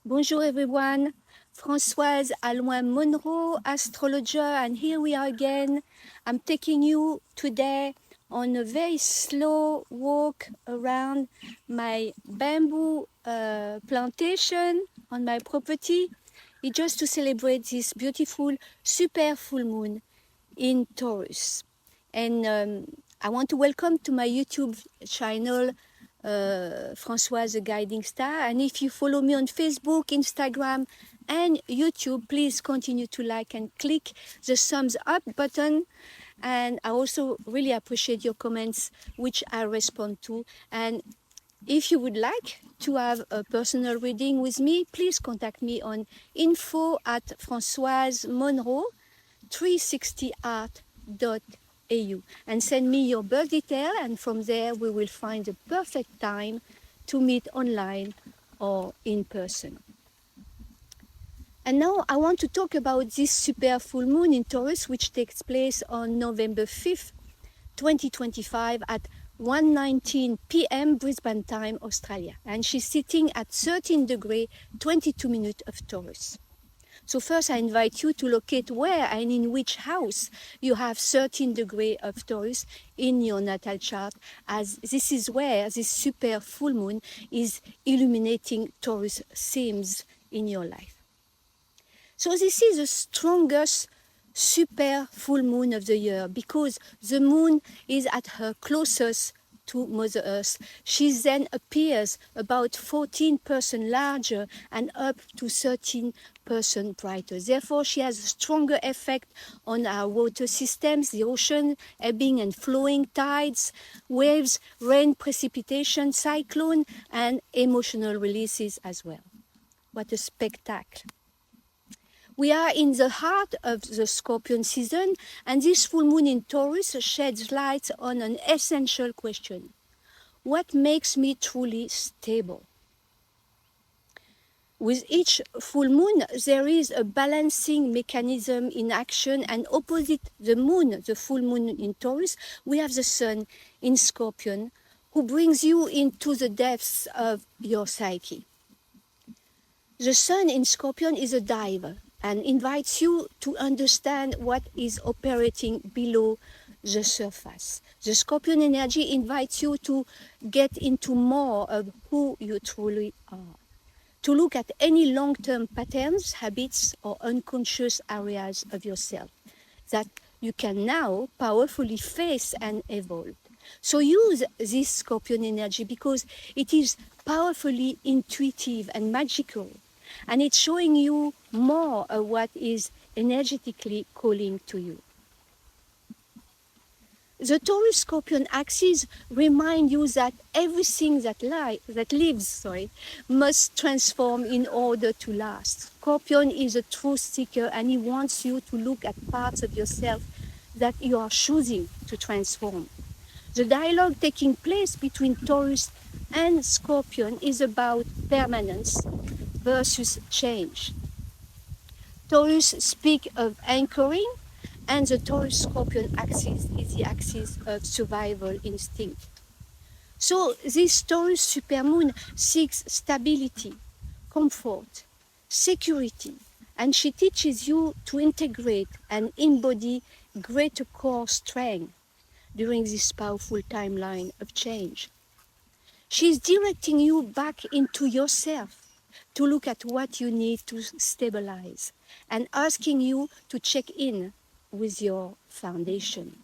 Bonjour everyone, Françoise Alouin-Monroe, astrologer, and here we are again. I'm taking you today on a very slow walk around my bamboo plantation on my property. It's just to celebrate this beautiful super full moon in Taurus. And I want to welcome to my YouTube channel Françoise the Guiding Star. And if you follow me on Facebook, Instagram, and YouTube, please continue to like and click the thumbs up button. And I also really appreciate your comments, which I respond to. And if you would like to have a personal reading with me, please contact me on info@francoisemonroe360art.au and send me your birth detail, and from there we will find the perfect time to meet online or in person. And now I want to talk about this super full moon in Taurus, which takes place on November 5th, 2025 at 1:19 p.m. Brisbane time, Australia. And she's sitting at 13 degrees, 22 minutes of Taurus. So first I invite you to locate where and in which house you have 13 degrees of Taurus in your natal chart, as this is where this super full moon is illuminating Taurus themes in your life. So this is the strongest super full moon of the year because the moon is at her closest to Mother Earth. She then appears about 14% larger and up to 13% brighter. Therefore, she has a stronger effect on our water systems, the ocean, ebbing and flowing tides, waves, rain, precipitation, cyclone, and emotional releases as well. What a spectacle. We are in the heart of the Scorpion season, and this full moon in Taurus sheds light on an essential question. What makes me truly stable? With each full moon, there is a balancing mechanism in action, and opposite the moon, the full moon in Taurus, we have the sun in Scorpion, who brings you into the depths of your psyche. The sun in Scorpion is a diver and invites you to understand what is operating below the surface. The Scorpion energy invites you to get into more of who you truly are, to look at any long-term patterns, habits, or unconscious areas of yourself that you can now powerfully face and evolve. So use this Scorpion energy because it is powerfully intuitive and magical, and it's showing you more of what is energetically calling to you. The Taurus-Scorpion axis reminds you that everything that lives must transform in order to last. Scorpion is a truth seeker, and he wants you to look at parts of yourself that you are choosing to transform. The dialogue taking place between Taurus and Scorpion is about permanence versus change. Taurus speaks of anchoring, and the Taurus-Scorpion axis is the axis of survival instinct. So this Taurus supermoon seeks stability, comfort, security, and she teaches you to integrate and embody greater core strength during this powerful timeline of change. She's directing you back into yourself to look at what you need to stabilize and asking you to check in with your foundation.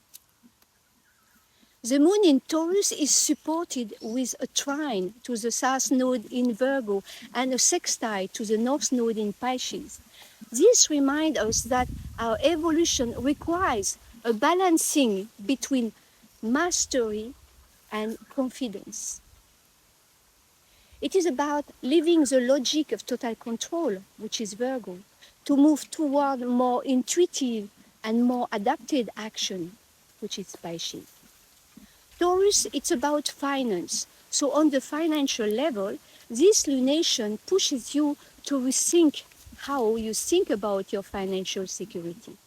The moon in Taurus is supported with a trine to the South Node in Virgo and a sextile to the North Node in Pisces. This reminds us that our evolution requires a balancing between mastery and confidence. It is about living the logic of total control, which is Virgo, to move toward more intuitive and more adapted action, which is Pisces. Taurus, it's about finance. So on the financial level, this lunation pushes you to rethink how you think about your financial security.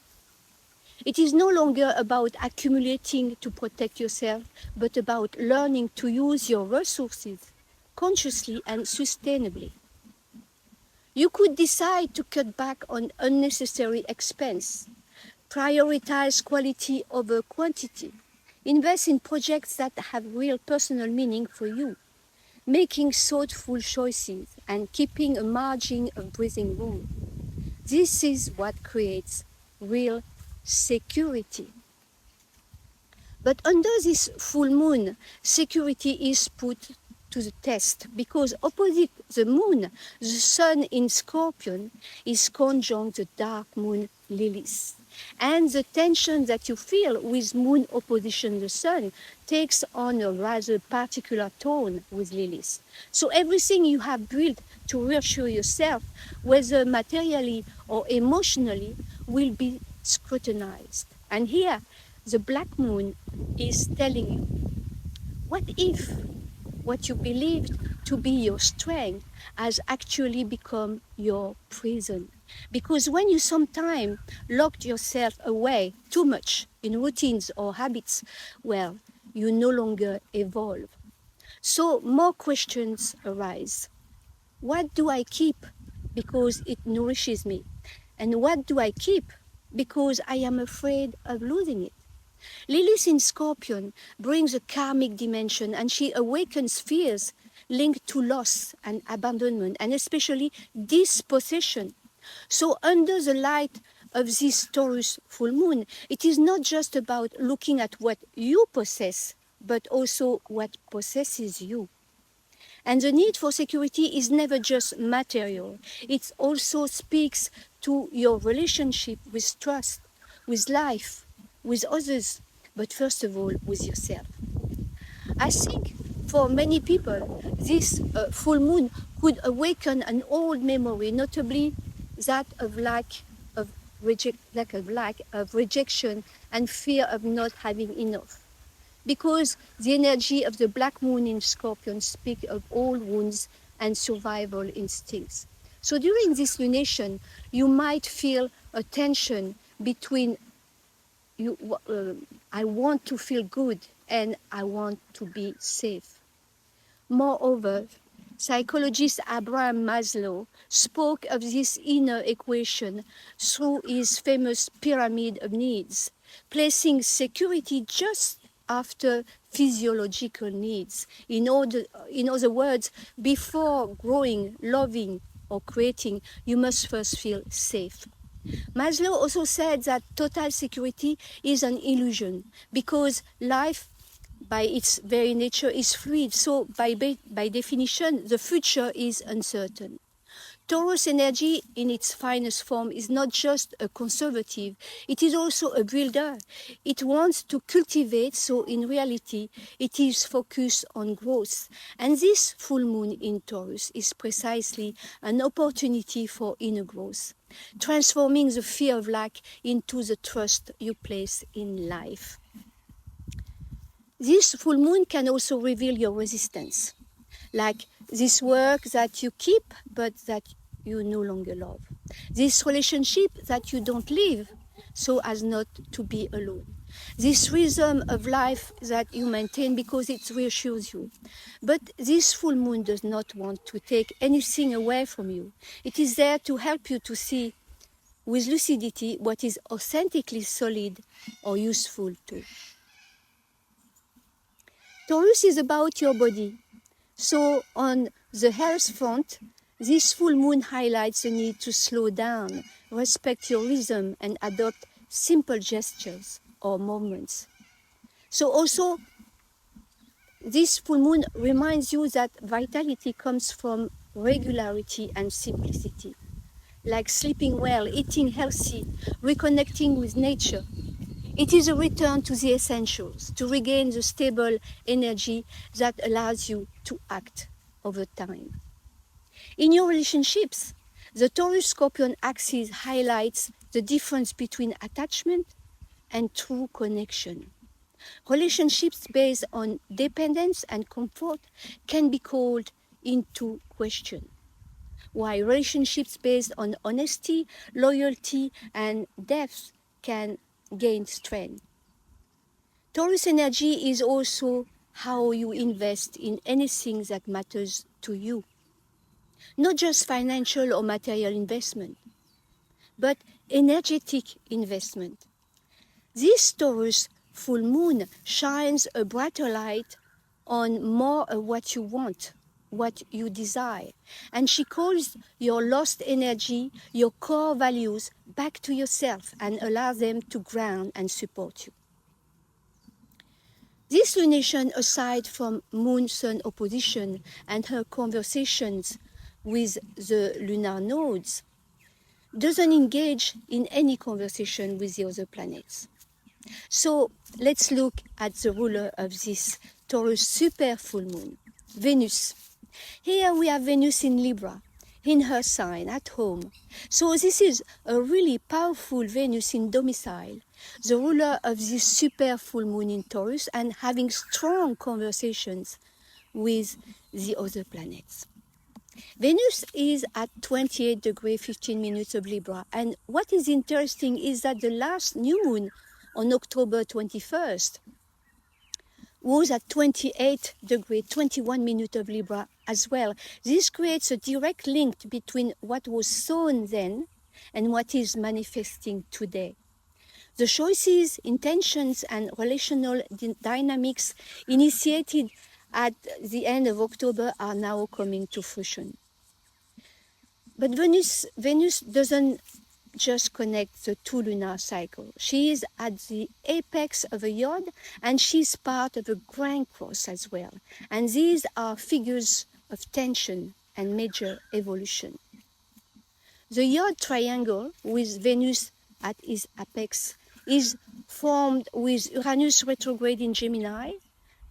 It is no longer about accumulating to protect yourself, but about learning to use your resources consciously and sustainably. You could decide to cut back on unnecessary expense, prioritize quality over quantity, invest in projects that have real personal meaning for you, making thoughtful choices and keeping a margin of breathing room. This is what creates real security. But under this full moon, security is put to the test because opposite the moon, the sun in Scorpion is conjunct the dark moon Lilith. And the tension that you feel with moon opposition the sun takes on a rather particular tone with Lilith. So everything you have built to reassure yourself, whether materially or emotionally, will be scrutinized. And here, the black moon is telling you, what if what you believed to be your strength has actually become your prison? Because when you sometimes locked yourself away too much in routines or habits, well, you no longer evolve. So more questions arise. What do I keep because it nourishes me? And what do I keep because I am afraid of losing it? Lilith in Scorpion brings a karmic dimension and she awakens fears linked to loss and abandonment and especially dispossession. So under the light of this Taurus full moon, it is not just about looking at what you possess, but also what possesses you. And the need for security is never just material. It also speaks to your relationship with trust, with life, with others, but first of all, with yourself. I think for many people, this full moon could awaken an old memory, notably that of lack of rejection and fear of not having enough. Because the energy of the black moon in Scorpion speaks of old wounds and survival instincts. So during this lunation, you might feel a tension between I want to feel good and I want to be safe. Moreover, psychologist Abraham Maslow spoke of this inner equation through his famous pyramid of needs, placing security just after physiological needs. In other words, before growing, loving, or creating, you must first feel safe. Maslow also said that total security is an illusion because life, by its very nature, is fluid. So by definition, the future is uncertain. Taurus energy in its finest form is not just a conservative, it is also a builder. It wants to cultivate, so in reality, it is focused on growth. And this full moon in Taurus is precisely an opportunity for inner growth, transforming the fear of lack into the trust you place in life. This full moon can also reveal your resistance, like this work that you keep but that you no longer love, this relationship that you don't live so as not to be alone, this rhythm of life that you maintain because it reassures you. But this full moon does not want to take anything away from you. It is there to help you to see with lucidity what is authentically solid or useful too. Taurus is about your body. So on the health front, this full moon highlights the need to slow down, respect your rhythm, and adopt simple gestures or movements. So also, this full moon reminds you that vitality comes from regularity and simplicity, like sleeping well, eating healthy, reconnecting with nature. It is a return to the essentials, to regain the stable energy that allows you to act over time. In your relationships, the Taurus-Scorpion axis highlights the difference between attachment and true connection. Relationships based on dependence and comfort can be called into question, while relationships based on honesty, loyalty, and depth can gain strength. Taurus energy is also how you invest in anything that matters to you. Not just financial or material investment, but energetic investment. This Taurus full moon shines a brighter light on more of what you want, what you desire. And she calls your lost energy, your core values back to yourself and allows them to ground and support you. This lunation, aside from Moon-Sun opposition and her conversations with the lunar nodes, doesn't engage in any conversation with the other planets. So let's look at the ruler of this Taurus super full moon, Venus. Here we have Venus in Libra, in her sign, at home. So this is a really powerful Venus in domicile, the ruler of this super full moon in Taurus, and having strong conversations with the other planets. Venus is at 28 degrees 15 minutes of Libra, and what is interesting is that the last new moon on October 21st was at 28 degrees 21 minutes of Libra as well. This creates a direct link between what was sown then and what is manifesting today. The choices, intentions, and relational dynamics initiated at the end of October are now coming to fruition. But Venus doesn't just connect the two lunar cycles. She is at the apex of a yod, and she's part of a grand cross as well. And these are figures of tension and major evolution. The yod triangle with Venus at its apex is formed with Uranus retrograde in Gemini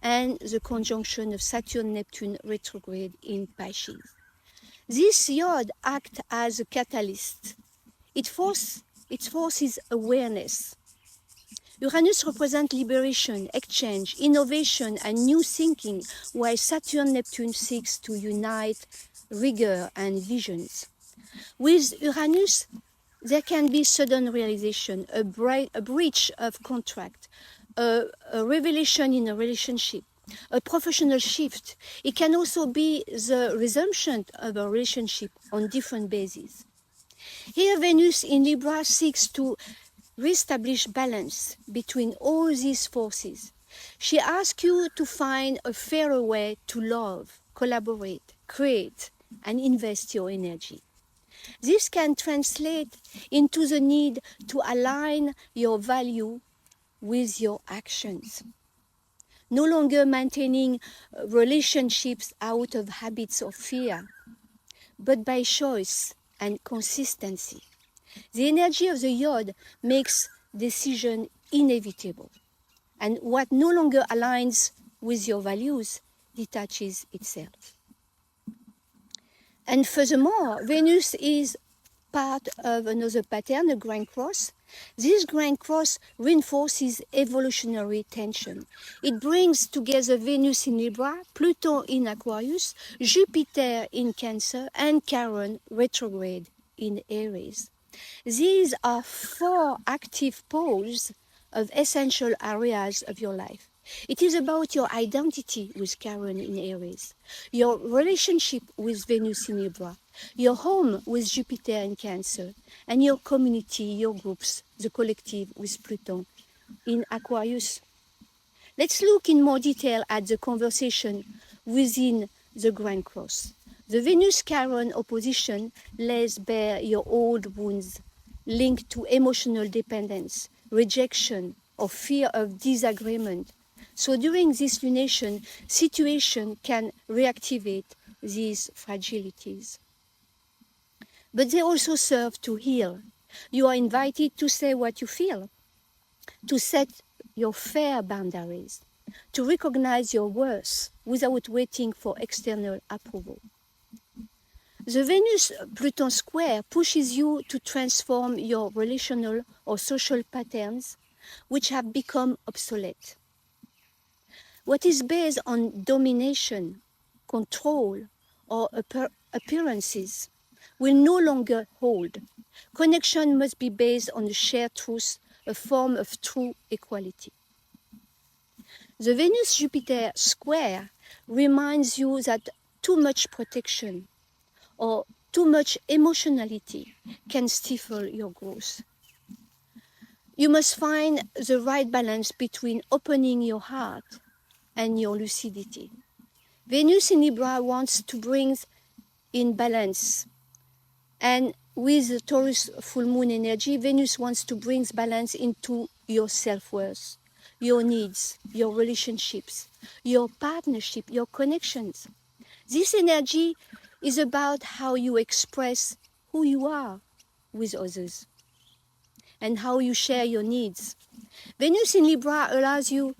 and the conjunction of Saturn-Neptune retrograde in Pisces. This yod acts as a catalyst. It forces awareness. Uranus represents liberation, exchange, innovation, and new thinking, while Saturn-Neptune seeks to unite rigor and visions. With Uranus, there can be sudden realization, a breach of contract, a revelation in a relationship, a professional shift. It can also be the resumption of a relationship on different bases. Here, Venus in Libra seeks to reestablish balance between all these forces. She asks you to find a fairer way to love, collaborate, create, and invest your energy. This can translate into the need to align your value with your actions. No longer maintaining relationships out of habits of fear, but by choice and consistency. The energy of the yod makes decision inevitable, and what no longer aligns with your values detaches itself. And furthermore, Venus is part of another pattern, a grand cross. This grand cross reinforces evolutionary tension. It brings together Venus in Libra, Pluto in Aquarius, Jupiter in Cancer, and Chiron retrograde in Aries. These are four active poles of essential areas of your life. It is about your identity with Chiron in Aries, your relationship with Venus in Libra, your home with Jupiter in Cancer, and your community, your groups, the collective with Pluto in Aquarius. Let's look in more detail at the conversation within the Grand Cross. The Venus-Chiron opposition lays bare your old wounds linked to emotional dependence, rejection, or fear of disagreement. So during this lunation, situation can reactivate these fragilities. But they also serve to heal. You are invited to say what you feel, to set your fair boundaries, to recognize your worth without waiting for external approval. The Venus-Pluton square pushes you to transform your relational or social patterns which have become obsolete. What is based on domination, control, or appearances will no longer hold. Connection must be based on the shared truth, a form of true equality. The Venus-Jupiter square reminds you that too much protection or too much emotionality can stifle your growth. You must find the right balance between opening your heart and your lucidity. Venus in Libra wants to bring in balance. And with the Taurus full moon energy, Venus wants to bring balance into your self-worth, your needs, your relationships, your partnership, your connections. This energy is about how you express who you are with others and how you share your needs. Venus in Libra allows you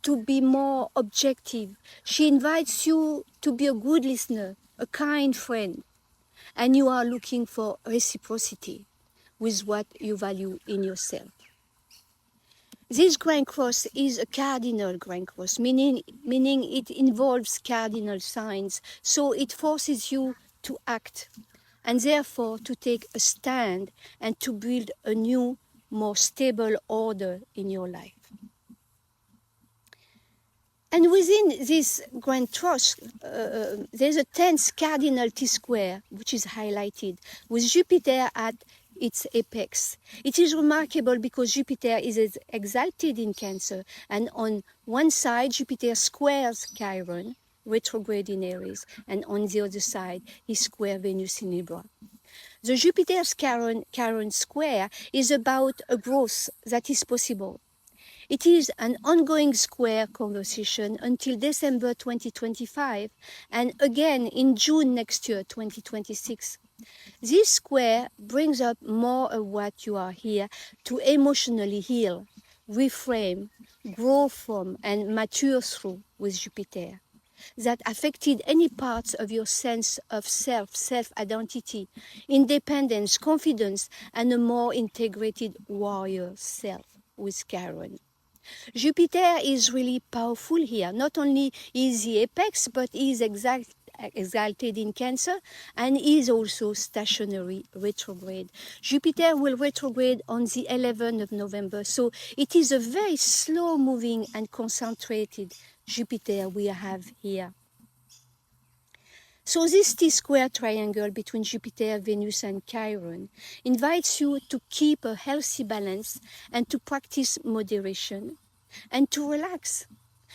to be more objective. She invites you to be a good listener, a kind friend, and you are looking for reciprocity with what you value in yourself. This Grand Cross is a cardinal Grand Cross, meaning it involves cardinal signs, so it forces you to act and therefore to take a stand and to build a new, more stable order in your life. And within this Grand Cross, there's a 10th cardinal T-square, which is highlighted, with Jupiter at its apex. It is remarkable because Jupiter is exalted in Cancer, and on one side, Jupiter squares Chiron, retrograde in Aries, and on the other side, he squares Venus in Libra. The Jupiter's Chiron square is about a growth that is possible. It is an ongoing square conversation until December 2025 and again in June next year, 2026. This square brings up more of what you are here to emotionally heal, reframe, grow from, and mature through with Jupiter. That affected any parts of your sense of self-identity, independence, confidence, and a more integrated warrior self with Chiron. Jupiter is really powerful here. Not only is he apex, but he is exalted in Cancer and is also stationary retrograde. Jupiter will retrograde on the 11th of November, so it is a very slow-moving and concentrated Jupiter we have here. So this T-square triangle between Jupiter, Venus, and Chiron invites you to keep a healthy balance and to practice moderation and to relax.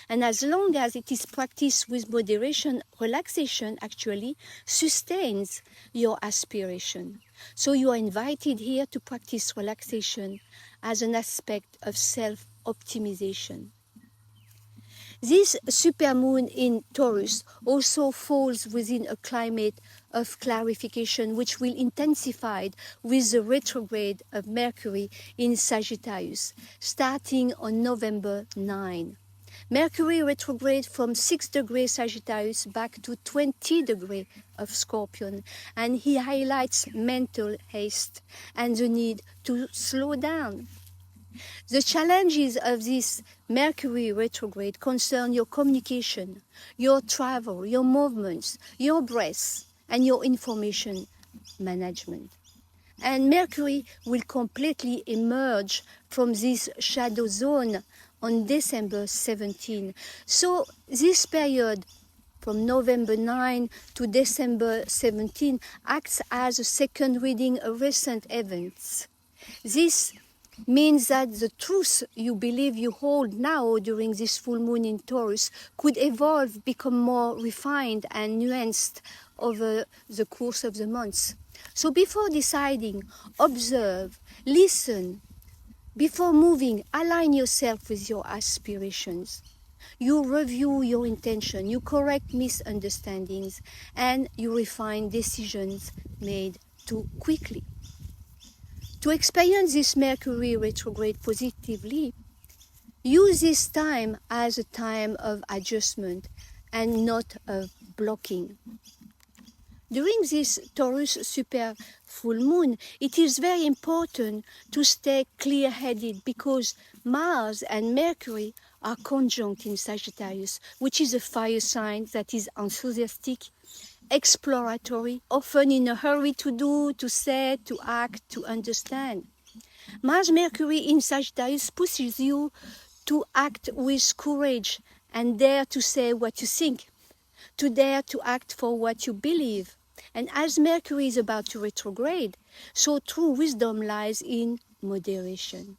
And as long as it is practiced with moderation, relaxation actually sustains your aspiration. So you are invited here to practice relaxation as an aspect of self-optimization. This supermoon in Taurus also falls within a climate of clarification which will intensify with the retrograde of Mercury in Sagittarius, starting on November 9. Mercury retrograde from 6 degrees Sagittarius back to 20 degrees of Scorpion, and he highlights mental haste and the need to slow down. The challenges of this Mercury retrograde concern your communication, your travel, your movements, your breath, and your information management. And Mercury will completely emerge from this shadow zone on December 17. So this period from November 9 to December 17 acts as a second reading of recent events. This means that the truth you believe you hold now during this full moon in Taurus could evolve, become more refined and nuanced over the course of the months. So before deciding, observe, listen. Before moving, align yourself with your aspirations. You review your intention, you correct misunderstandings, and you refine decisions made too quickly. To experience this Mercury retrograde positively, use this time as a time of adjustment and not of blocking. During this Taurus super full moon, it is very important to stay clear-headed because Mars and Mercury are conjunct in Sagittarius, which is a fire sign that is enthusiastic, exploratory, often in a hurry to do, to say, to act, to understand. Mars-Mercury in Sagittarius pushes you to act with courage and dare to say what you think, to dare to act for what you believe, And as Mercury is about to retrograde, so true wisdom lies in moderation.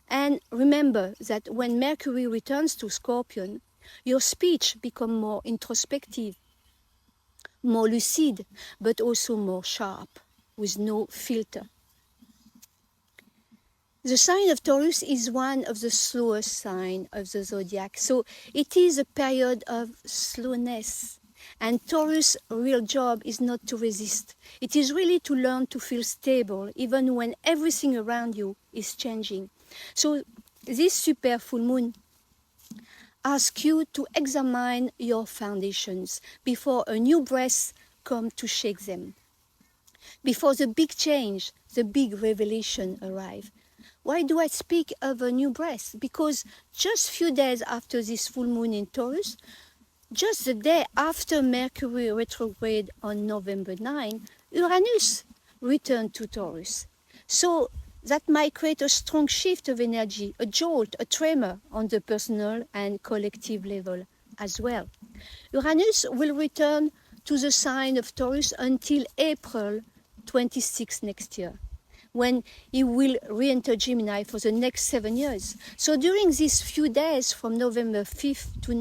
And remember that when Mercury returns to Scorpion, your speech becomes more introspective, more lucid, but also more sharp, with no filter. The sign of Taurus is one of the slowest signs of the zodiac, so it is a period of slowness. And Taurus' real job is not to resist. It is really to learn to feel stable, even when everything around you is changing. So this super full moon asks you to examine your foundations before a new breath comes to shake them, before the big change, the big revelation arrive. Why do I speak of a new breath? Because just few days after this full moon in Taurus, just the day after Mercury retrograde on November 9, Uranus returned to Taurus. So that might create a strong shift of energy, a jolt, a tremor on the personal and collective level as well. Uranus will return to the sign of Taurus until April 26 next year, when he will re-enter Gemini for the next 7 years. So during these few days from November 5th to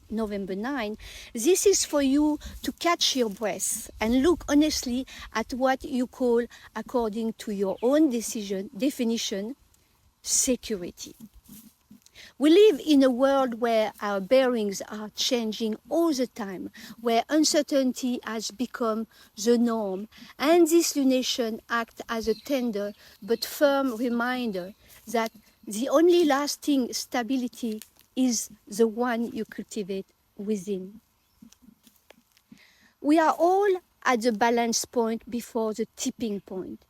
November 9, this is for you to catch your breath and look honestly at what you call, according to your own definition, security. We live in a world where our bearings are changing all the time, where uncertainty has become the norm, and this lunation acts as a tender but firm reminder that the only lasting stability is the one you cultivate within. We are all at the balance point before the tipping point.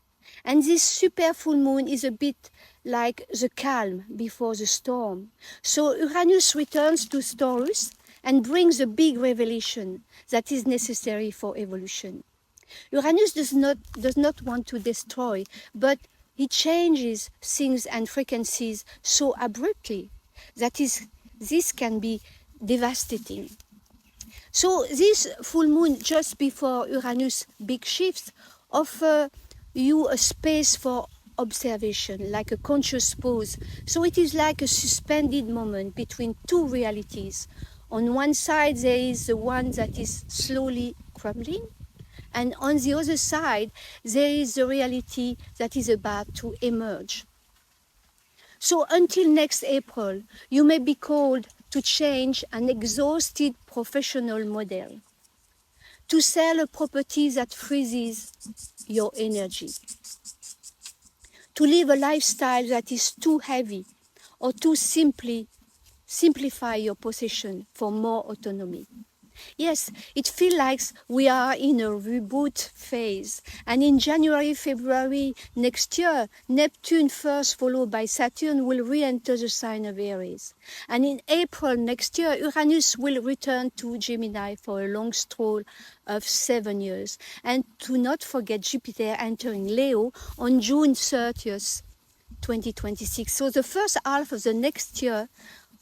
And this super full moon is a bit like the calm before the storm. So Uranus returns to Taurus and brings a big revelation that is necessary for evolution. Uranus does not want to destroy, but he changes things and frequencies so abruptly that this can be devastating. So this full moon just before Uranus' big shifts offer you a space for observation, like a conscious pause. So it is like a suspended moment between two realities. On one side, there is the one that is slowly crumbling, and on the other side, there is the reality that is about to emerge. So until next April, you may be called to change an exhausted professional model, to sell a property that freezes your energy, to live a lifestyle that is too heavy, or to simplify your possession for more autonomy. Yes, it feels like we are in a reboot phase. And in January, February next year, Neptune first followed by Saturn will re-enter the sign of Aries. And in April next year, Uranus will return to Gemini for a long stroll of 7 years. And do not forget Jupiter entering Leo on June 30th, 2026. So the first half of the next year,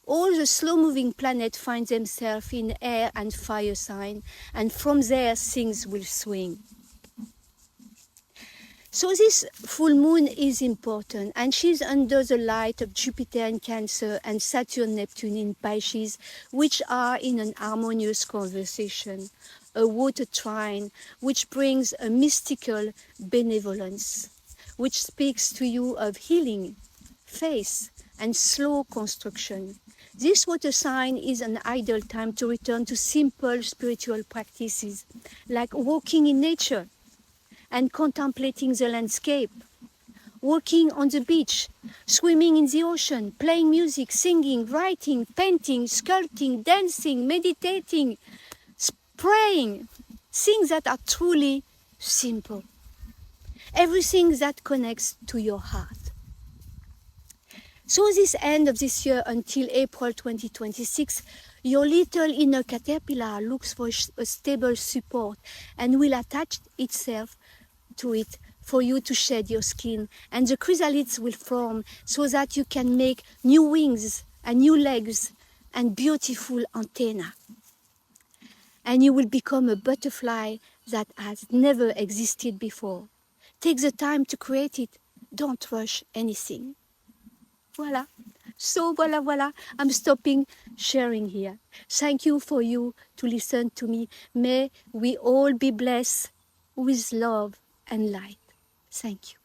all the slow-moving planets find themselves in air and fire sign, and from there things will swing. So this full moon is important, and she's under the light of Jupiter in Cancer and Saturn, Neptune in Pisces, which are in an harmonious conversation, a water trine, which brings a mystical benevolence, which speaks to you of healing, faith, and slow construction. This water sign is an ideal time to return to simple spiritual practices, like walking in nature and contemplating the landscape, walking on the beach, swimming in the ocean, playing music, singing, writing, painting, sculpting, dancing, meditating, praying, things that are truly simple. Everything that connects to your heart. So this end of this year until April 2026, your little inner caterpillar looks for a stable support and will attach itself to it for you to shed your skin. And the chrysalids will form so that you can make new wings and new legs and beautiful antennae. And you will become a butterfly that has never existed before. Take the time to create it. Don't rush anything. Voilà. So voilà. I'm stopping sharing here. Thank you for you to listen to me. May we all be blessed with love and light. Thank you.